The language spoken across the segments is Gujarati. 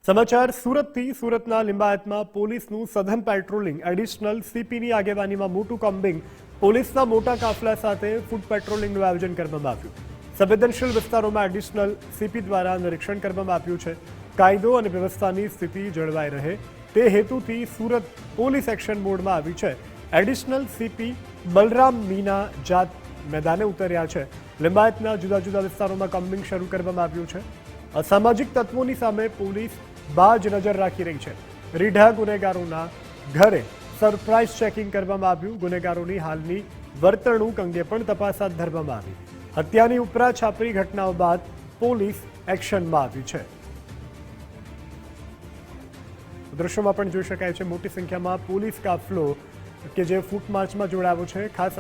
સમાચાર સુરતથી સુરતના લિંબાયતમાં પોલીસનું સઘન પેટ્રોલિંગ એડિશનલ સીપીની આગેવાનીમાં મોટું કોમ્બિંગ પોલીસના મોટા કાફલા સાથે ફૂટ પેટ્રોલિંગનું આયોજન કરવામાં આવ્યું. સંવેદનશીલ વિસ્તારોમાં એડિશનલ સીપી દ્વારા નિરીક્ષણ કરવામાં આવ્યું છે. કાયદો અને વ્યવસ્થાની સ્થિતિ જળવાઈ રહે તે હેતુથી સુરત પોલીસ એક્શન મોડમાં આવી છે. એડિશનલ સીપી બલરામ મીના જાત મેદાને ઉતર્યા છે. લિંબાયતના જુદા જુદા વિસ્તારોમાં કોમ્બિંગ શરૂ કરવામાં આવ્યું છે. અસામાજિક તત્વોની સામે પોલીસ બાજ નજર રાખી રહી છે. રીઢા ગુનેગારોના ઘરે સરપ્રાઇઝ ચેકિંગ કરવામાં આવ્યું. ગુનેગારોની હાલની વર્તણૂક અંગે પણ તપાસ હાથ ધરવામાં આવી. હત્યાની ઉપરા છાપરી ઘટનાઓ બાદ પોલીસ એક્શનમાં આવી છે. દ્રશ્યોમાં પણ જોઈ શકાય છે મોટી સંખ્યામાં પોલીસ કાફલો કે જે ફૂટ માર્ચમાં જોડાયો છે. ખાસ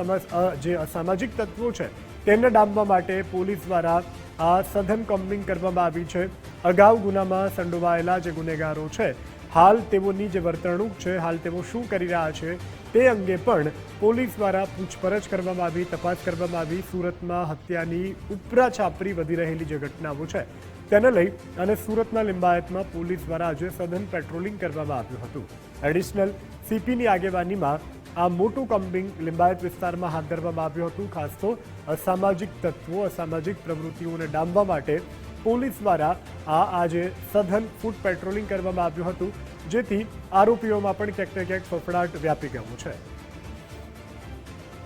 જે અસામાજિક તત્વો છે તેમને ડામવા માટે પોલીસ દ્વારા આ સઘન કોમ્બિંગ કરવામાં આવી છે. અગાઉ ગુનામાં સંડોવાયેલા જે ગુનેગારો છે હાલ તેઓની જે વર્તણૂક છે, હાલ તેઓ શું કરી રહ્યા છે તે અંગે પણ પોલીસ દ્વારા પૂછપરછ કરવામાં આવી, તપાસ કરવામાં આવી. સુરતમાં હત્યાની ઉપરા છાપરી વધી રહેલી જે ઘટનાઓ છે તેને લઈ અને સુરતના લિંબાયતમાં પોલીસ દ્વારા આજે સઘન પેટ્રોલિંગ કરવામાં આવ્યું હતું. એડિશનલ સીપીની આગેવાનીમાં આ મોટું કોમ્બિંગ લિંબાયત વિસ્તારમાં હાથ ધરવામાં આવ્યું હતું. ખાસ તો અસામાજિક તત્વો, અસામાજિક પ્રવૃત્તિઓને ડામવા માટે પોલીસ દ્વારા આજે સઘન ફૂટ પેટ્રોલિંગ કરવામાં આવ્યું હતું, જેથી આરોપીઓમાં પણ ક્યાંક ને ક્યાંક ફફડાટ વ્યાપી ગયો છે.